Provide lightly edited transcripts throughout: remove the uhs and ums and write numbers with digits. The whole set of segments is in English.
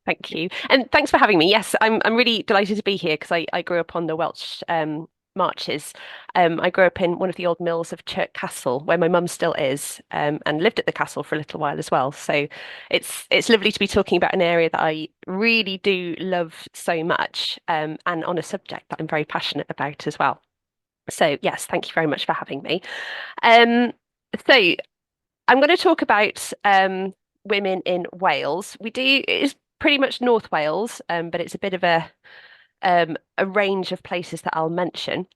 Thank you. And thanks for having me. Yes, I'm really delighted to be here because I grew up on the Welsh Marches. I grew up in one of the old mills of Chirk Castle, where my mum still is, and lived at the castle for a little while as well. So it's lovely to be talking about an area that I really do love so much, and on a subject that I'm very passionate about as well. So yes, thank you very much for having me. Um, so I'm going to talk about women in Wales. It's pretty much North Wales, but it's a bit of a range of places that I'll mention.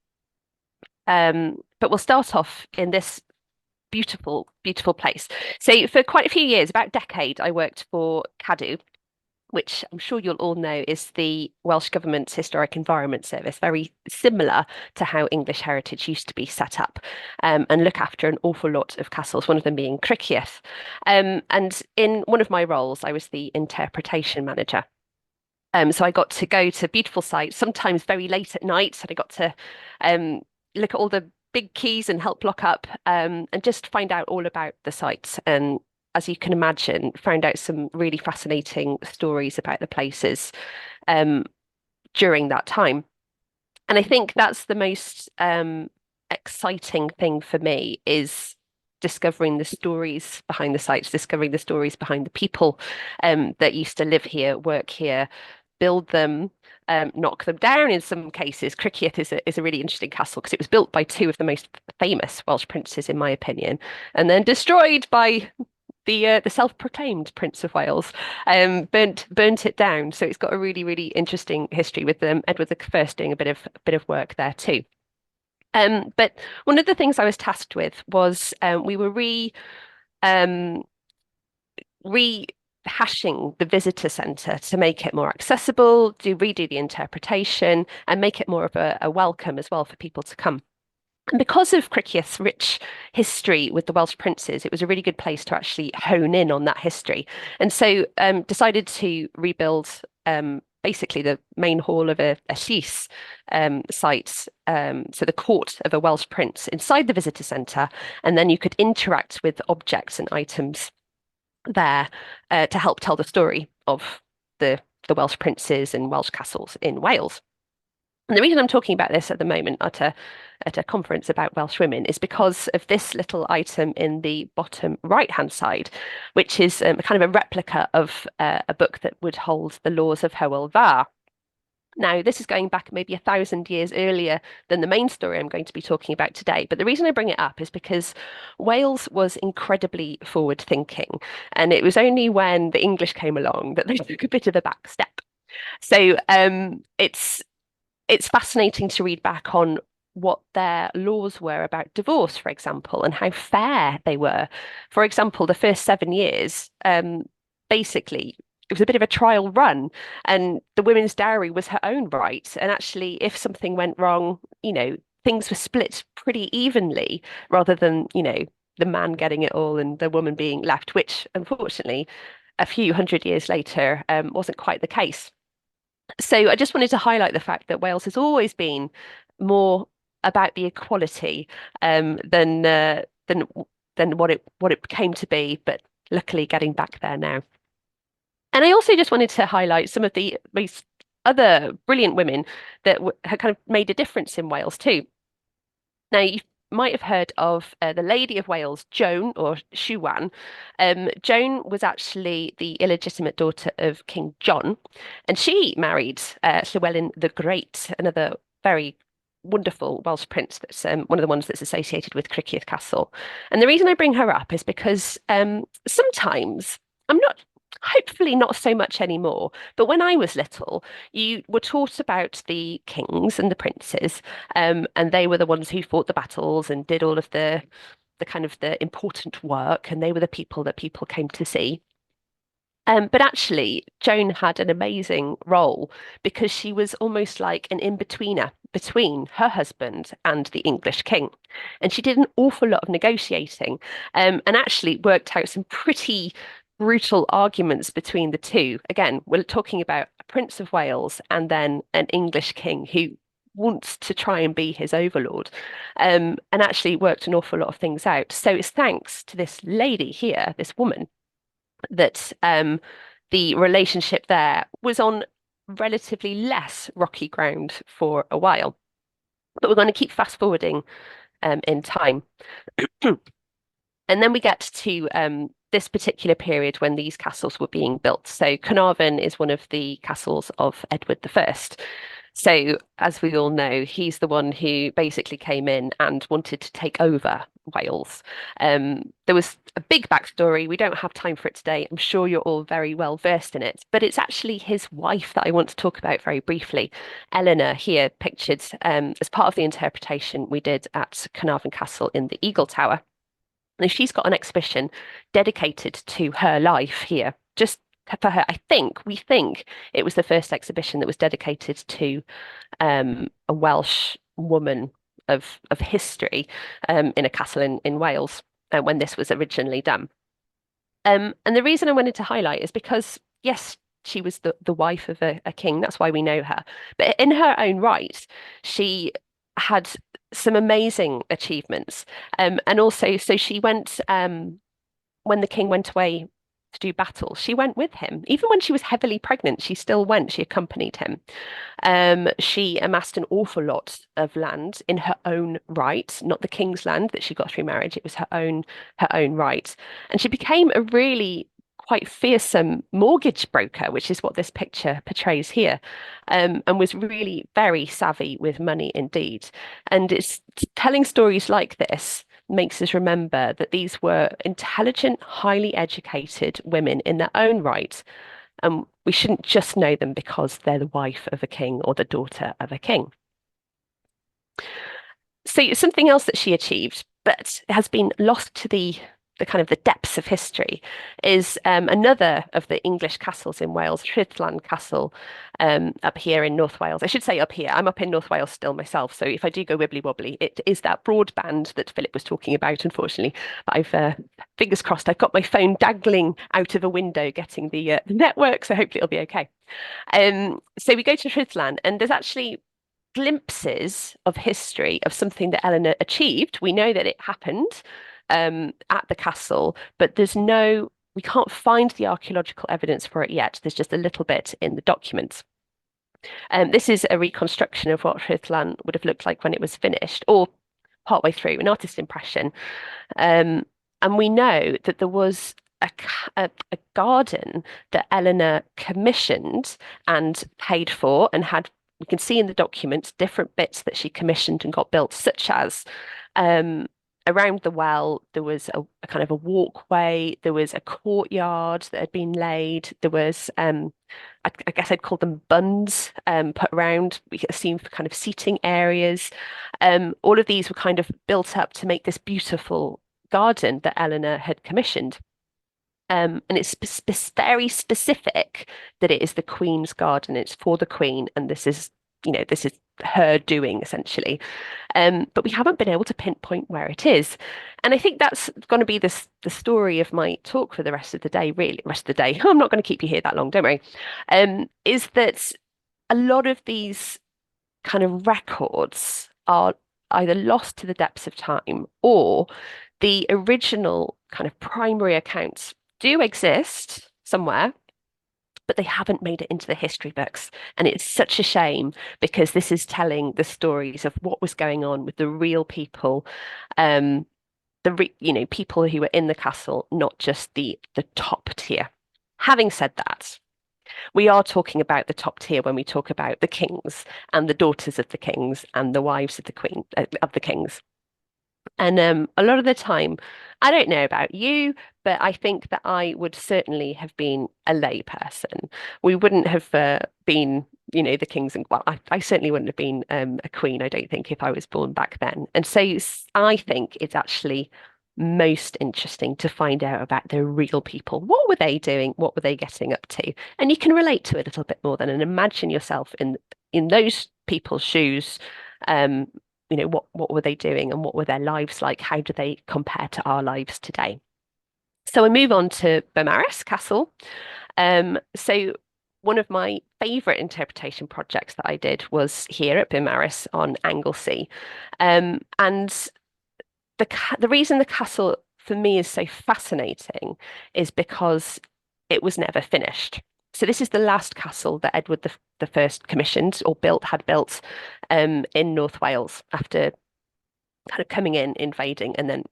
But we'll start off in this beautiful, beautiful place. So for quite a few years, about a decade, I worked for Cadw, which I'm sure you'll all know is the Welsh Government's Historic Environment Service, very similar to how English heritage used to be set up, and look after an awful lot of castles, one of them being Criccieth. And in one of my roles, I was the interpretation manager. So I got to go to beautiful sites, sometimes very late at night, and I got to um, look at all the big keys and help block up, and just find out all about the sites. And as you can imagine, found out some really fascinating stories about the places um, during that time. And I think that's the most exciting thing for me is discovering the stories behind the sites, discovering the stories behind the people that used to live here, work here, build them, knock them down in some cases. Criccieth is a really interesting castle because it was built by two of the most famous Welsh princes, in my opinion, and then destroyed by the self-proclaimed Prince of Wales, burnt it down. So it's got a really, really interesting history with Edward the First doing a bit of work there too. But one of the things I was tasked with was we were um, rehashing the visitor centre to make it more accessible, redo the interpretation, and make it more of a welcome as well for people to come. And because of Criccieth's rich history with the Welsh princes, it was a really good place to actually hone in on that history. And so decided to rebuild basically the main hall of a llys site, so the court of a Welsh prince inside the visitor centre, and then you could interact with objects and items there to help tell the story of the Welsh princes and Welsh castles in Wales. And the reason I'm talking about this at the moment at a conference about Welsh women is because of this little item in the bottom right-hand side, which is kind of a replica of a book that would hold the laws of Hywel Dda. Now, this is going back maybe 1,000 years earlier than the main story I'm going to be talking about today. But the reason I bring it up is because Wales was incredibly forward thinking. And it was only when the English came along that they took a bit of a back step. So it's fascinating to read back on what their laws were about divorce, for example, and how fair they were. For example, the first 7 years, basically, it was a bit of a trial run, and the women's dowry was her own right. And actually, if something went wrong, things were split pretty evenly rather than, the man getting it all and the woman being left, which unfortunately, a few hundred years later, wasn't quite the case. So I just wanted to highlight the fact that Wales has always been more about the equality than what it came to be, but luckily getting back there now. And I also just wanted to highlight some of the most other brilliant women that have kind of made a difference in Wales too. Now, you might have heard of the Lady of Wales, Joan or Siwan. Joan was actually the illegitimate daughter of King John, and she married Llywelyn the Great, another very wonderful Welsh prince that's one of the ones that's associated with Criccieth Castle. And the reason I bring her up is because sometimes I'm not. Hopefully not so much anymore. But when I was little, you were taught about the kings and the princes, and they were the ones who fought the battles and did all of the kind of the important work, and they were the people that people came to see. But actually, Joan had an amazing role because she was almost like an in-betweener between her husband and the English king. And she did an awful lot of negotiating, and actually worked out some pretty brutal arguments between the two. Again, we're talking about a Prince of Wales and then an English king who wants to try and be his overlord, and actually worked an awful lot of things out. So it's thanks to this lady here, this woman, that the relationship there was on relatively less rocky ground for a while. But we're going to keep fast forwarding in time. And then we get to this particular period when these castles were being built. So Carnarvon is one of the castles of Edward I. So, as we all know, he's the one who basically came in and wanted to take over Wales. There was a big backstory. We don't have time for it today. I'm sure you're all very well versed in it, but it's actually his wife that I want to talk about very briefly. Eleanor, here pictured as part of the interpretation we did at Carnarvon Castle in the Eagle Tower. And she's got an exhibition dedicated to her life here, just for her. We think it was the first exhibition that was dedicated to a Welsh woman of history in a castle in Wales when this was originally done. And the reason I wanted to highlight is because, yes, she was the wife of a king. That's why we know her. But in her own right, she had some amazing achievements. And also, so she went when the king went away to do battle, she went with him. Even when she was heavily pregnant, she still went. She accompanied him. She amassed an awful lot of land in her own right, not the king's land that she got through marriage. It was her own right, and she became a really quite fearsome mortgage broker, which is what this picture portrays here, and was really very savvy with money indeed. And it's telling stories like this makes us remember that these were intelligent, highly educated women in their own right. And we shouldn't just know them because they're the wife of a king or the daughter of a king. So something else that she achieved, but has been lost to the kind of the depths of history, is another of the English castles in Wales, Rhuddlan Castle, up here in North Wales. I should say up here. I'm up in North Wales still myself, so if I do go wibbly wobbly, it is that broadband that Philip was talking about, unfortunately. But I've fingers crossed, I've got my phone dangling out of a window, getting the network, so hopefully it'll be okay. So we go to Rhuddlan, and there's actually glimpses of history of something that Eleanor achieved. We know that it happened at the castle, but we can't find the archaeological evidence for it yet. There's just a little bit in the documents. This is a reconstruction of what Rhuddlan would have looked like when it was finished, or partway through, an artist's impression. And we know that there was a garden that Eleanor commissioned and paid for, and we can see in the documents different bits that she commissioned and got built, such as around the well, there was a kind of a walkway, there was a courtyard that had been laid, there was I guess I'd call them buns put around, we assume for kind of seating areas. All of these were kind of built up to make this beautiful garden that Eleanor had commissioned. And it's very specific that it is the Queen's garden. It's for the Queen, and this is her doing essentially. But we haven't been able to pinpoint where it is. And I think that's going to be the story of my talk for the rest of the day, really. Rest of the day. I'm not going to keep you here that long, don't worry. Is that a lot of these kind of records are either lost to the depths of time, or the original kind of primary accounts do exist somewhere, but they haven't made it into the history books. And it's such a shame, because this is telling the stories of what was going on with the real people, people who were in the castle, not just the top tier. Having said that, we are talking about the top tier when we talk about the kings and the daughters of the kings and the wives of the kings. And a lot of the time, I don't know about you, but I think that I would certainly have been a lay person. We wouldn't have been, the kings, and well, I certainly wouldn't have been a queen, I don't think, if I was born back then. And so I think it's actually most interesting to find out about the real people. What were they doing? What were they getting up to? And you can relate to it a little bit more then, and imagine yourself in those people's shoes. What were they doing, and what were their lives like? How do they compare to our lives today? So I move on to Beaumaris Castle. So one of my favourite interpretation projects that I did was here at Beaumaris on Anglesey. And the reason the castle for me is so fascinating is because it was never finished. So this is the last castle that Edward the First commissioned or had built in North Wales after kind of coming in, invading, and then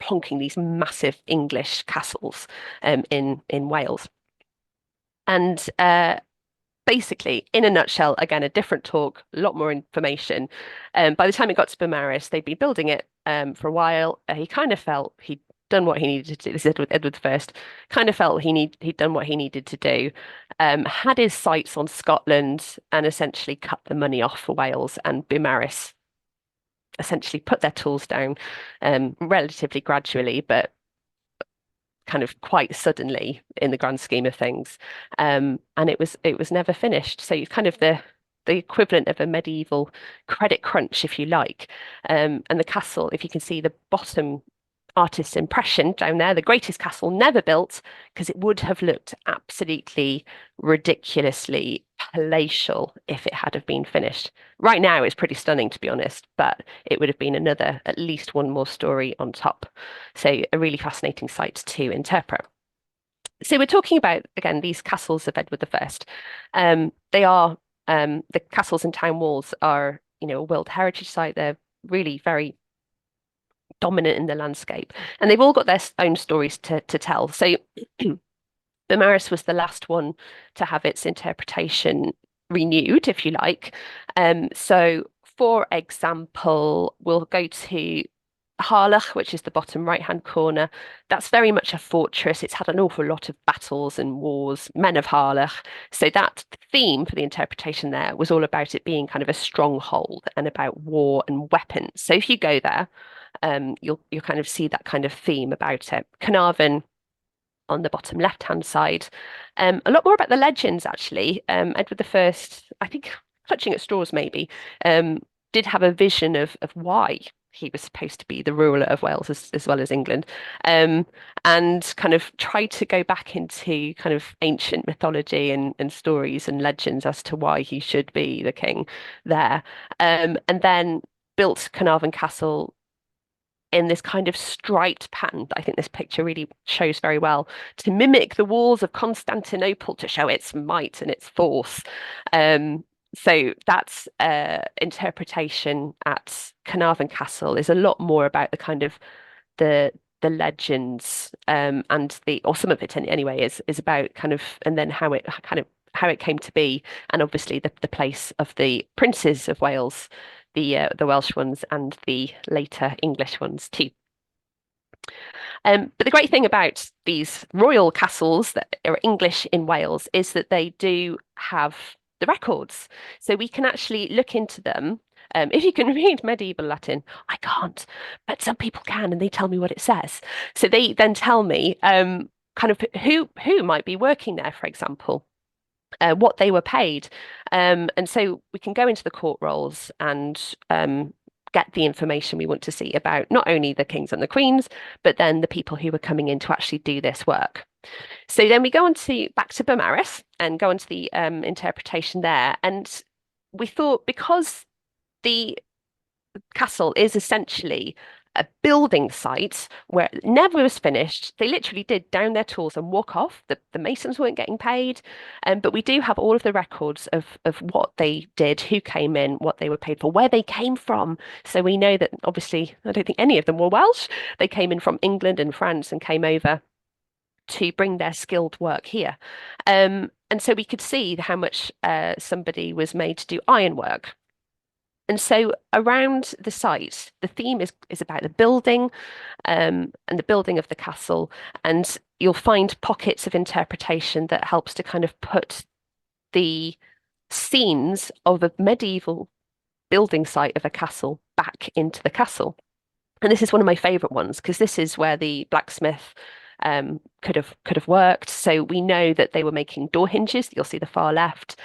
plonking these massive English castles in Wales. And basically, in a nutshell, again, a different talk, a lot more information. By the time it got to Beaumaris, they'd been building it for a while. He kind of felt he'd done what he needed to do. This is Edward First. Kind of felt he'd done what he needed to do. Had his sights on Scotland and essentially cut the money off for Wales, and Beaumaris essentially put their tools down relatively gradually, but kind of quite suddenly in the grand scheme of things. And it was never finished. So it's kind of the equivalent of a medieval credit crunch, if you like. And the castle, if you can see the bottom artist's impression down there, the greatest castle never built, because it would have looked absolutely ridiculously palatial if it had have been finished. Right now, it's pretty stunning, to be honest, but it would have been another, at least one more story on top. So a really fascinating site to interpret. So we're talking about, again, these castles of Edward the First. They are, the castles and town walls are, a World Heritage Site. They're really very dominant in the landscape, and they've all got their own stories to tell. So Beaumaris was the last one to have its interpretation renewed, if you like. So, for example, we'll go to Harlech, which is the bottom right-hand corner. That's very much a fortress. It's had an awful lot of battles and wars, men of Harlech. So that theme for the interpretation there was all about it being kind of a stronghold and about war and weapons. So if you go there, you'll kind of see that kind of theme about it. Carnarvon on the bottom left-hand side. A lot more about the legends, actually. Edward the First, I think, clutching at straws maybe, did have a vision of why he was supposed to be the ruler of Wales as well as England, and kind of tried to go back into kind of ancient mythology and stories and legends as to why he should be the king there, and then built Carnarvon Castle in this kind of striped pattern that I think this picture really shows very well, to mimic the walls of Constantinople, to show its might and its force. So that's interpretation at Carnarvon Castle is a lot more about the kind of the legends, and or some of it anyway is about kind of, and then how it came to be, and obviously the place of the princes of Wales, the Welsh ones and the later English ones too. But the great thing about these royal castles that are English in Wales is that they do have the records. So we can actually look into them. If you can read medieval Latin, I can't, but some people can, and they tell me what it says. So they then tell me kind of who might be working there, for example. What they were paid. And so we can go into the court rolls and get the information we want to see about not only the kings and the queens, but then the people who were coming in to actually do this work. So then we go on to back to Beaumaris and go on to the interpretation there. And we thought, because the castle is essentially a building site where it never was finished. They literally did down their tools and walk off. The masons weren't getting paid. But we do have all of the records of what they did, who came in, what they were paid for, where they came from. So we know that obviously, I don't think any of them were Welsh. They came in from England and France and came over to bring their skilled work here. And so we could see how much somebody was made to do ironwork. And so around the site, the theme is about the building, and the building of the castle. And you'll find pockets of interpretation that helps to kind of put the scenes of a medieval building site of a castle back into the castle. And this is one of my favorite ones, because this is where the blacksmith could have worked. So we know that they were making door hinges. You'll see the far left,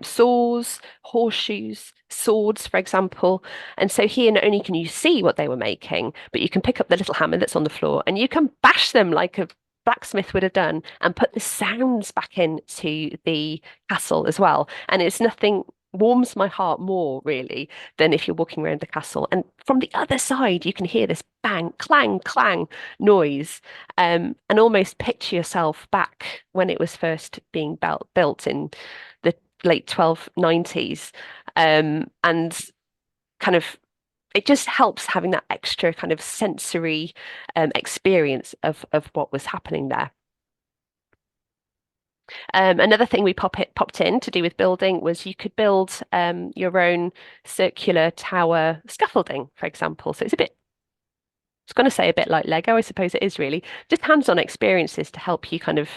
saws, horseshoes, swords, for example. And so here, not only can you see what they were making, but you can pick up the little hammer that's on the floor and you can bash them like a blacksmith would have done, and put the sounds back into the castle as well. And it's nothing warms my heart more really than if you're walking around the castle. And from the other side, you can hear this bang, clang, clang noise, and almost picture yourself back when it was first being built in the late 1290s. And kind of it just helps having that extra kind of sensory experience of what was happening there. Another thing we popped in to do with building was you could build your own circular tower scaffolding, for example. So I was going to say a bit like Lego, I suppose it is really, just hands-on experiences to help you kind of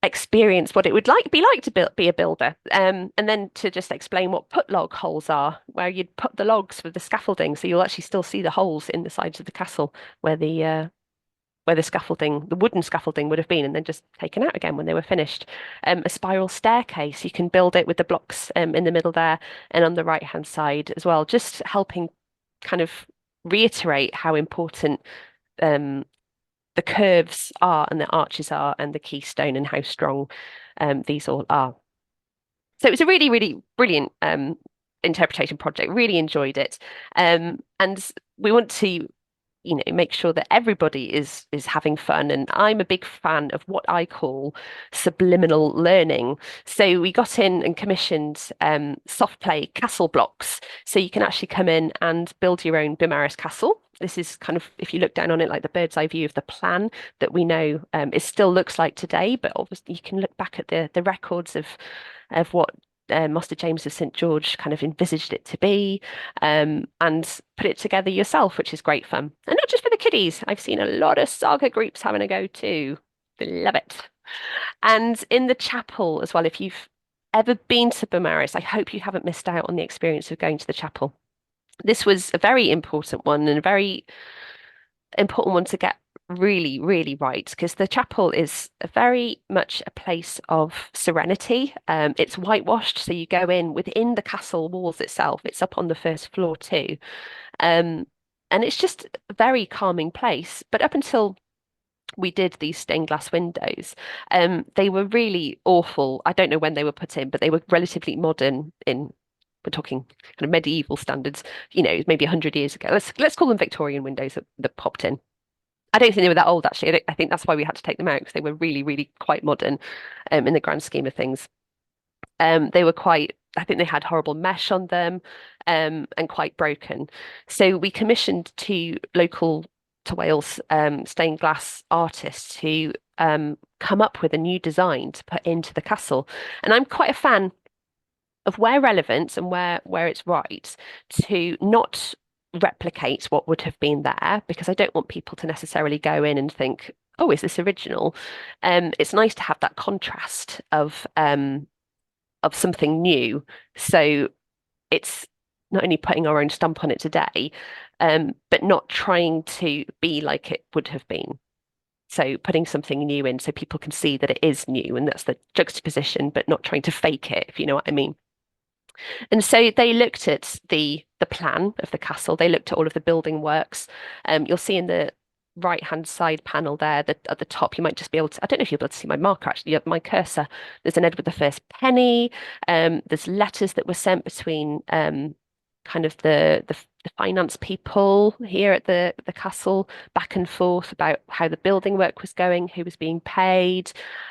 experience what it would be like to be a builder. And then to just explain what put log holes are, where you'd put the logs for the scaffolding. So you'll actually still see the holes in the sides of the castle where the scaffolding, the wooden scaffolding would have been, and then just taken out again when they were finished. A spiral staircase, you can build it with the blocks in the middle there and on the right hand side as well, just helping kind of reiterate how important um, the curves are and the arches are and the keystone and how strong these all are. So it was a really, really brilliant interpretation project. Really enjoyed it. And we want to make sure that everybody is having fun. And I'm a big fan of what I call subliminal learning. So we got in and commissioned soft play castle blocks. So you can actually come in and build your own Beaumaris Castle. This is kind of, if you look down on it, like the bird's eye view of the plan that we know it still looks like today, but obviously you can look back at the records of what Master James of St. George kind of envisaged it to be, and put it together yourself, which is great fun. And not just for the kiddies. I've seen a lot of saga groups having a go too. They love it. And in the chapel as well, if you've ever been to Beaumaris, I hope you haven't missed out on the experience of going to the chapel. This was a very important one and a very important one to get really, really right, because the chapel is very much a place of serenity. It's whitewashed, so you go in within the castle walls itself. It's up on the first floor too. Um, and it's just a very calming place. But up until we did these stained glass windows, they were really awful. I don't know when they were put in, but they were relatively modern in we're talking kind of medieval standards, maybe 100 years ago. Let's call them Victorian windows that popped in. I don't think they were that old, actually. I think that's why we had to take them out because they were really, really quite modern in the grand scheme of things. They were quite, I think they had horrible mesh on them and quite broken. So we commissioned two local to Wales stained glass artists who come up with a new design to put into the castle. And I'm quite a fan of where relevant and where it's right to not replicate what would have been there, because I don't want people to necessarily go in and think, oh, is this original? It's nice to have that contrast of something new. So it's not only putting our own stamp on it today, but not trying to be like it would have been. So putting something new in so people can see that it is new, and that's the juxtaposition, but not trying to fake it, if you know what I mean. And so they looked at the plan of the castle. They looked at all of the building works. You'll see in the right-hand side panel there that at the top, you might just be able to, I don't know if you'll be able to see my marker actually, you have my cursor. There's an Edward the First penny. There's letters that were sent between kind of the finance people here at the castle back and forth about how the building work was going, who was being paid.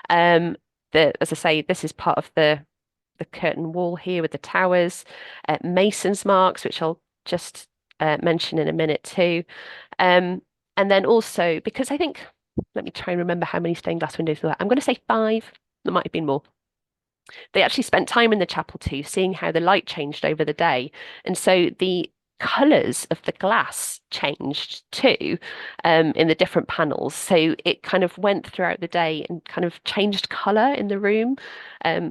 As I say, this is part of the curtain wall here with the towers, mason's marks, which I'll just mention in a minute too. And then also, because I think, let me try and remember how many stained glass windows there were. I'm going to say 5. There might have been more. They actually spent time in the chapel too, seeing how the light changed over the day. And so the colours of the glass changed too in the different panels. So it kind of went throughout the day and kind of changed colour in the room,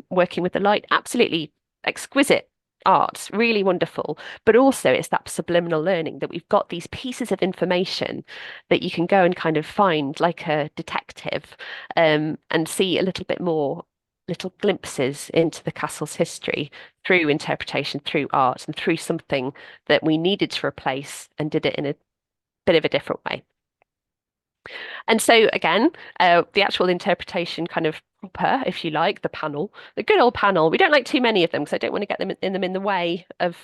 working with the light. Absolutely exquisite art, really wonderful. But also it's that subliminal learning that we've got these pieces of information that you can go and kind of find like a detective and see a little bit more little glimpses into the castle's history through interpretation, through art, and through something that we needed to replace and did it in a bit of a different way. And so again, the actual interpretation kind of proper, if you like, the panel, the good old panel. We don't like too many of them because I don't want to get them in the way of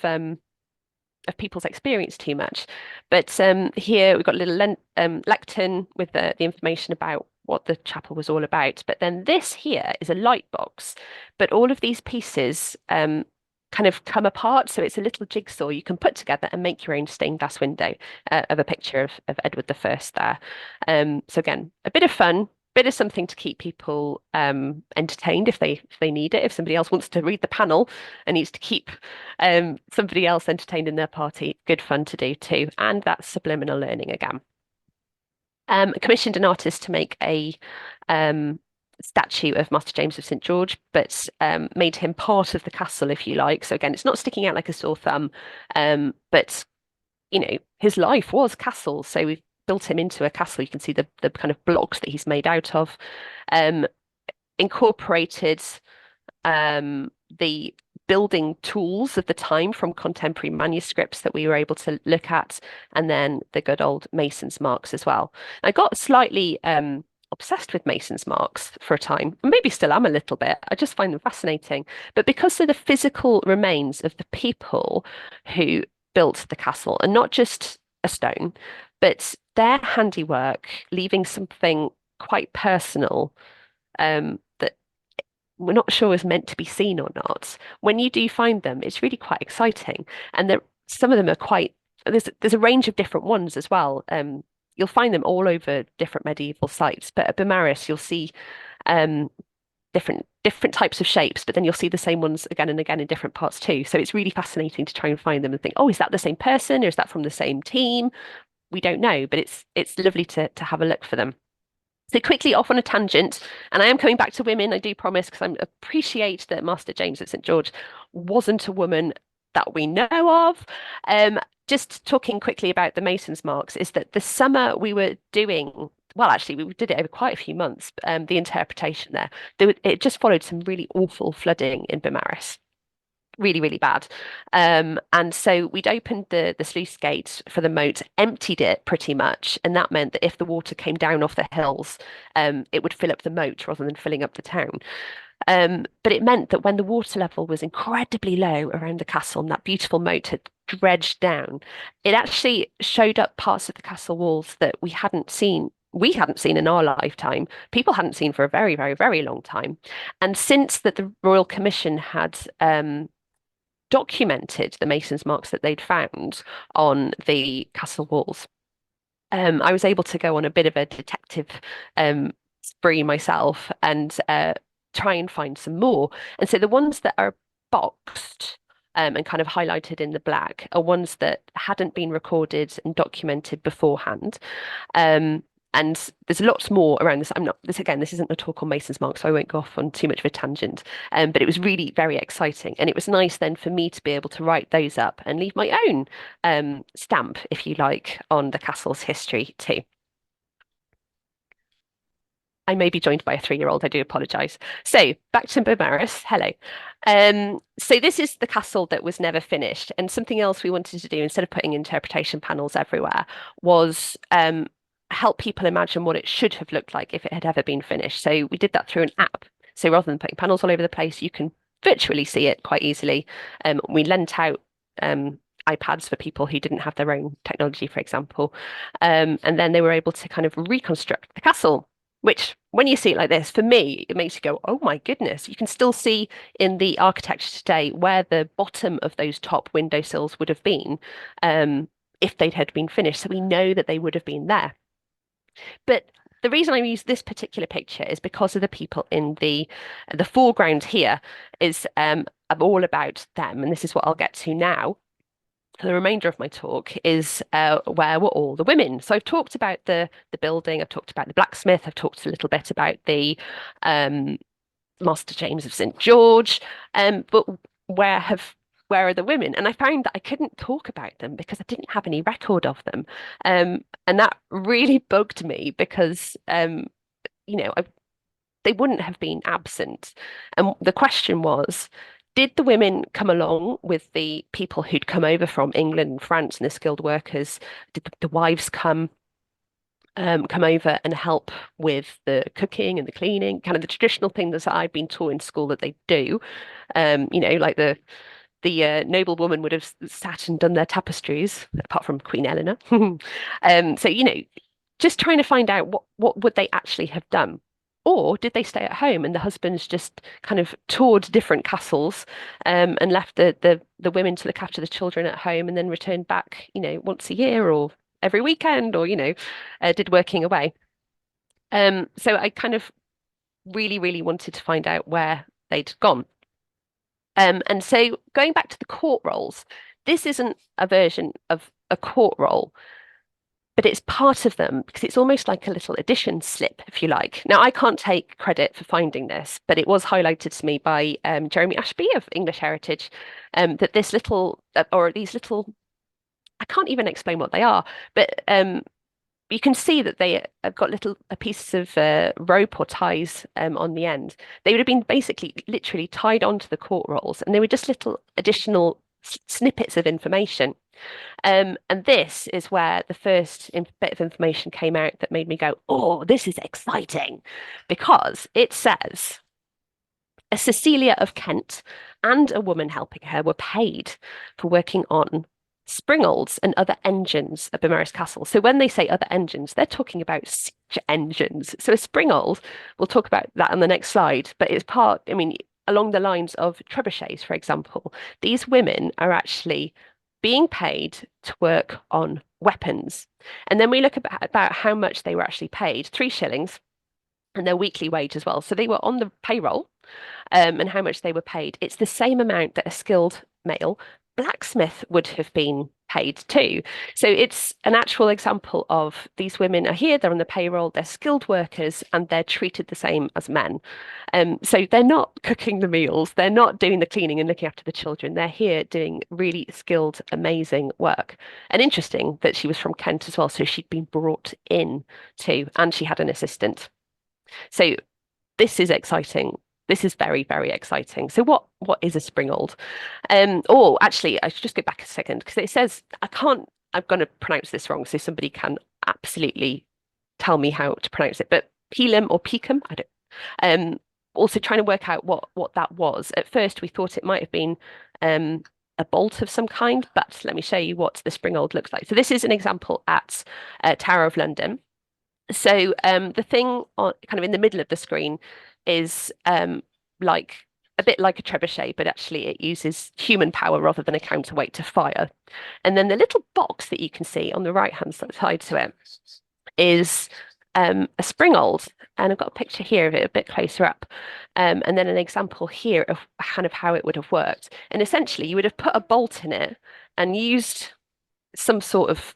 people's experience too much. But here we've got a little lectern with the information about what the chapel was all about. But then this here is a light box, but all of these pieces kind of come apart. So it's a little jigsaw you can put together and make your own stained glass window of a picture of Edward the First there. So again, a bit of fun, bit of something to keep people entertained if they need it. If somebody else wants to read the panel and needs to keep somebody else entertained in their party, good fun to do too. And that's subliminal learning again. Commissioned an artist to make a statue of Master James of St. George, but made him part of the castle, if you like. So again, it's not sticking out like a sore thumb, but his life was castle. So we've built him into a castle. You can see the kind of blocks that he's made out of. Incorporated the building tools of the time from contemporary manuscripts that we were able to look at, and then the good old mason's marks as well. I got slightly obsessed with mason's marks for a time, and maybe still am a little bit. I just find them fascinating. But because they're the physical remains of the people who built the castle, and not just a stone, but their handiwork, leaving something quite personal that we're not sure is meant to be seen or not. When you do find them, it's really quite exciting. And some of them are quite, there's a range of different ones as well. You'll find them all over different medieval sites, but at Beaumaris, you'll see different types of shapes, but then you'll see the same ones again and again in different parts too. So it's really fascinating to try and find them and think, oh, is that the same person or is that from the same team? We don't know, but it's lovely to have a look for them. So quickly off on a tangent, and I am coming back to women, I do promise, because I appreciate that Master James at St. George wasn't a woman that we know of. Just talking quickly about the Mason's marks is that the summer we were doing, well, actually, we did it over quite a few months, the interpretation it just followed some really awful flooding in Beaumaris. Really, really bad. And so we'd opened the sluice gate for the moat, emptied it pretty much, and that meant that if the water came down off the hills, it would fill up the moat rather than filling up the town. But it meant that when the water level was incredibly low around the castle and that beautiful moat had dredged down, it actually showed up parts of the castle walls that we hadn't seen. We hadn't seen in our lifetime. People hadn't seen for a very, very, very long time. And since that the Royal Commission had documented the mason's marks that they'd found on the castle walls, I was able to go on a bit of a detective spree myself and try and find some more. And so the ones that are boxed and kind of highlighted in the black are ones that hadn't been recorded and documented beforehand. And there's lots more around this. This isn't a talk on Mason's marks, so I won't go off on too much of a tangent. But it was really very exciting. And it was nice then for me to be able to write those up and leave my own stamp, if you like, on the castle's history too. I may be joined by a 3-year-old. I do apologise. So back to Beaumaris. Hello. So this is the castle that was never finished. And something else we wanted to do, instead of putting interpretation panels everywhere, was help people imagine what it should have looked like if it had ever been finished. So we did that through an app. So rather than putting panels all over the place, you can virtually see it quite easily. We lent out iPads for people who didn't have their own technology, for example. And then they were able to kind of reconstruct the castle, which when you see it like this, for me, it makes you go, oh my goodness. You can still see in the architecture today where the bottom of those top windowsills would have been if they'd had been finished. So we know that they would have been there. But the reason I use this particular picture is because of the people in the foreground here is all about them. And this is what I'll get to now. The remainder of my talk is where were all the women? So I've talked about the building, I've talked about the blacksmith, I've talked a little bit about the Master James of St. George, but where are the women? And I found that I couldn't talk about them because I didn't have any record of them. And that really bugged me because, they wouldn't have been absent. And the question was, did the women come along with the people who'd come over from England and France and the skilled workers? Did the wives come? come over and help with the cooking and the cleaning, kind of the traditional things that I've been taught in school that they do. Like the noblewoman would have sat and done their tapestries, apart from Queen Eleanor. So, just trying to find out what would they actually have done. Or did they stay at home and the husbands just kind of toured different castles and left the women to look after the children at home and then returned back, once a year or every weekend or, did working away. So I kind of really, really wanted to find out where they'd gone. And so going back to the court rolls, this isn't a version of a court roll, but it's part of them because it's almost like a little edition slip, if you like. Now, I can't take credit for finding this, but it was highlighted to me by Jeremy Ashby of English Heritage that this little, or these little, I can't even explain what they are, but you can see that they have got little pieces of rope or ties on the end. They would have been basically literally tied onto the court rolls, and they were just little additional snippets of information. And this is where the first bit of information came out that made me go, "Oh, this is exciting," because it says a Cecilia of Kent and a woman helping her were paid for working on springolds and other engines at Beaumaris Castle. So when they say other engines, they're talking about siege engines. So a springold, we'll talk about that on the next slide, but it's part, I mean, along the lines of trebuchets, for example. These women are actually being paid to work on weapons. And then we look about how much they were actually paid, 3 shillings, and their weekly wage as well. So they were on the payroll and how much they were paid. It's the same amount that a skilled male blacksmith would have been paid too. So it's an actual example of these women are here, they're on the payroll, they're skilled workers, and they're treated the same as men. So they're not cooking the meals, they're not doing the cleaning and looking after the children. They're here doing really skilled, amazing work. And interesting that she was from Kent as well, so she'd been brought in too, and she had an assistant. So this is exciting. This is very, very exciting. So what is a springold? Actually, I should just go back a second because it says I'm going to pronounce this wrong, so somebody can absolutely tell me how to pronounce it. But Pelham or Peakham, I don't. Also trying to work out what that was. At first, we thought it might have been a bolt of some kind, but let me show you what the springold looks like. So this is an example at Tower of London. So the thing kind of in the middle of the screen is like a bit like a trebuchet, but actually it uses human power rather than a counterweight to fire. And then the little box that you can see on the right-hand side to it is a springold. And I've got a picture here of it a bit closer up. And then an example here of kind of how it would have worked. And essentially you would have put a bolt in it and used some sort of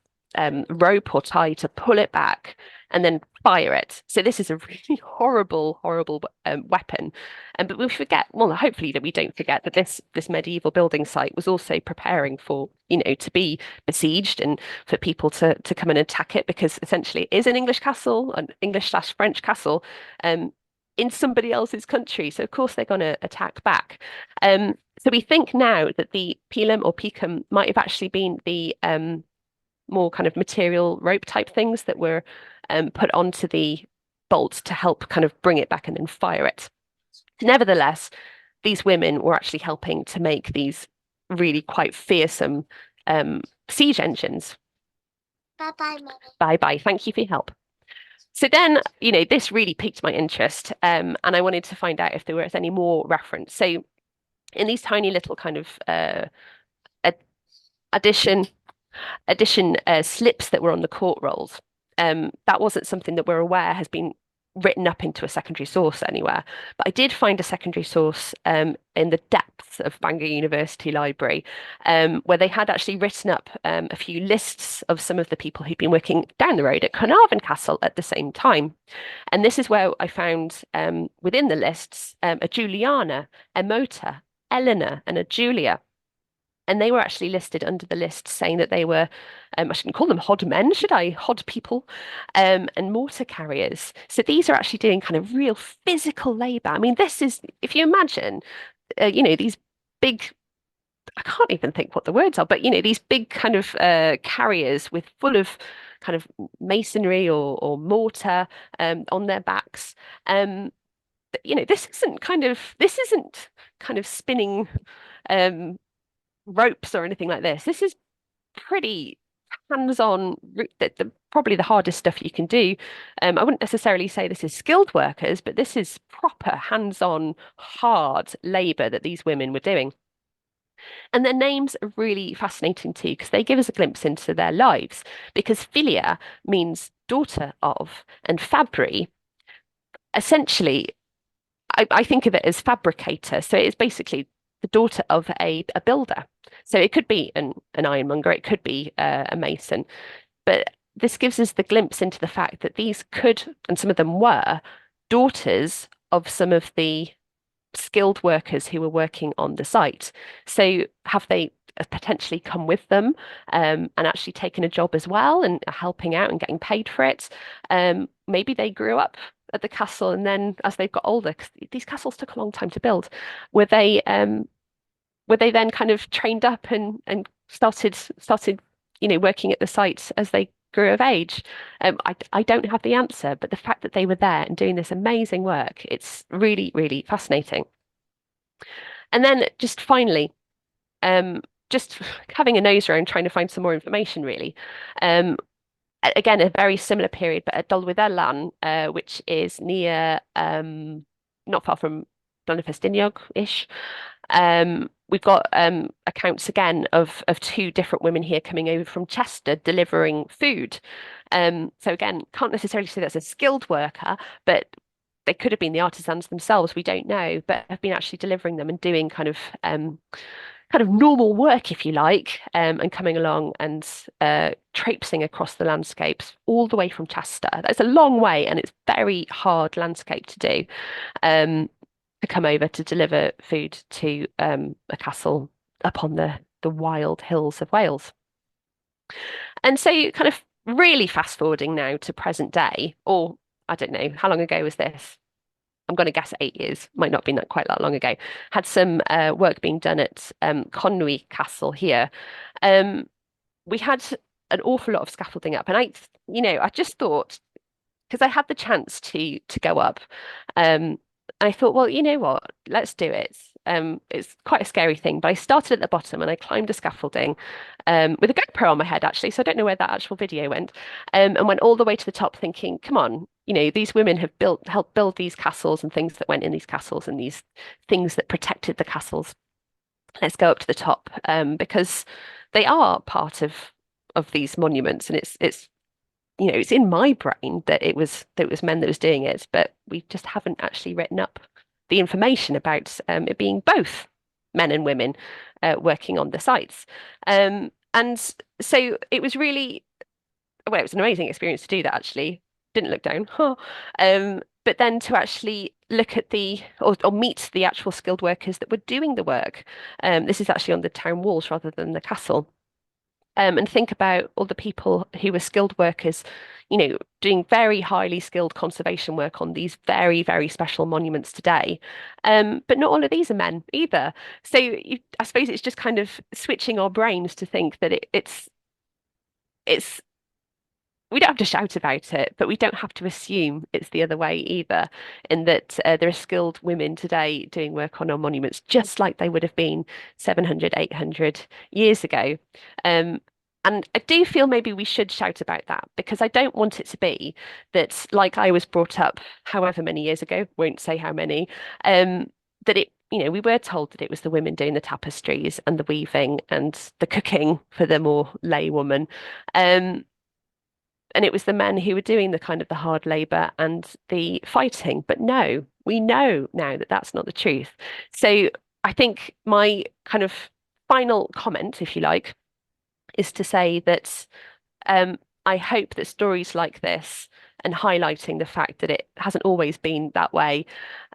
rope or tie to pull it back and then fire it. So this is a really horrible, horrible weapon. But we forget, well, hopefully that we don't forget that this medieval building site was also preparing for, to be besieged and for people to come and attack it because essentially it is an English castle, an English/French castle, in somebody else's country. So of course they're going to attack back. So we think now that the Pelham or Peakham might have actually been the more kind of material rope type things that were put onto the bolts to help kind of bring it back and then fire it. Nevertheless, these women were actually helping to make these really quite fearsome siege engines. Bye-bye, Mummy. Bye-bye. Thank you for your help. So then, this really piqued my interest, and I wanted to find out if there was any more reference. So in these tiny little kind of addition slips that were on the court rolls. That wasn't something that we're aware has been written up into a secondary source anywhere. But I did find a secondary source in the depths of Bangor University Library, where they had actually written up a few lists of some of the people who'd been working down the road at Carnarvon Castle at the same time. And this is where I found within the lists a Juliana, a Mota, Eleanor, and a Julia. And they were actually listed under the list saying that they were, I shouldn't call them hod men, should I? Hod people, and mortar carriers. So these are actually doing kind of real physical labor. I mean, this is, if you imagine, these big, I can't even think what the words are, but, these big kind of carriers with full of kind of masonry or mortar on their backs. This isn't kind of spinning um, ropes or anything like this. This is pretty hands-on, probably the hardest stuff you can do. I wouldn't necessarily say this is skilled workers, but this is proper hands-on, hard labor that these women were doing. And their names are really fascinating too, because they give us a glimpse into their lives. Because Filia means daughter of, and Fabri, essentially, I think of it as fabricator. So it is basically the daughter of a builder. So it could be an ironmonger, it could be a mason. But this gives us the glimpse into the fact that these could, and some of them were, daughters of some of the skilled workers who were working on the site. So have they potentially come with them and actually taken a job as well and are helping out and getting paid for it? Maybe they grew up at the castle and then as they've got older, because these castles took a long time to build, were they then kind of trained up and started working at the site as they grew of age? I don't have the answer, but the fact that they were there and doing this amazing work, it's really, really fascinating. And then just finally, just having a nose around trying to find some more information, really. Again, a very similar period, but at Dolwyddelan, which is near, not far from Blaenau-Ffestiniog-ish. We've got accounts again of two different women here coming over from Chester delivering food. So again, can't necessarily say that's a skilled worker, but they could have been the artisans themselves. We don't know, but have been actually delivering them and doing kind of normal work, if you like, and coming along and traipsing across the landscapes all the way from Chester. That's a long way, and it's very hard landscape to do. To come over to deliver food to a castle up on the wild hills of Wales. And so kind of really fast forwarding now to present day, or I don't know, how long ago was this? I'm going to guess 8 years, might not have been that quite that long ago. Had some work being done at Conwy Castle here. We had an awful lot of scaffolding up, and I just thought, because I had the chance to go up, and I thought, well, you know what, let's do it. It's quite a scary thing, but I started at the bottom and I climbed the scaffolding with a GoPro on my head, actually. So I don't know where that actual video went, and went all the way to the top thinking, come on, these women have helped build these castles and things that went in these castles and these things that protected the castles. Let's go up to the top because they are part of these monuments, and it's in my brain that it was men that was doing it, but we just haven't actually written up the information about it being both men and women working on the sites. And so it was really, well, it was an amazing experience to do that, actually. Didn't look down. Huh. But then to actually look at or meet the actual skilled workers that were doing the work. This is actually on the town walls rather than the castle. And think about all the people who were skilled workers, doing very highly skilled conservation work on these very, very special monuments today. But not all of these are men either. So I suppose it's just kind of switching our brains to think that it's we don't have to shout about it, but we don't have to assume it's the other way either, in that there are skilled women today doing work on our monuments, just like they would have been 700, 800 years ago. And I do feel maybe we should shout about that, because I don't want it to be that, like I was brought up however many years ago, won't say how many, that we were told that it was the women doing the tapestries and the weaving and the cooking for the more lay woman. And it was the men who were doing the kind of the hard labor and the fighting. But no, we know now that that's not the truth. So I think my kind of final comment, if you like, is to say that I hope that stories like this and highlighting the fact that it hasn't always been that way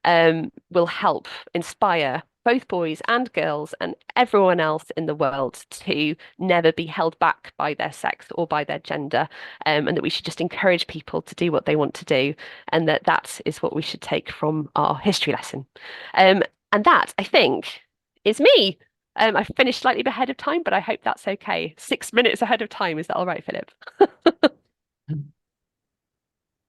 will help inspire both boys and girls and everyone else in the world to never be held back by their sex or by their gender, and that we should just encourage people to do what they want to do, and that is what we should take from our history lesson. And that, I think, is me. I finished slightly ahead of time, but I hope that's okay. 6 minutes ahead of time. Is that all right, Philip?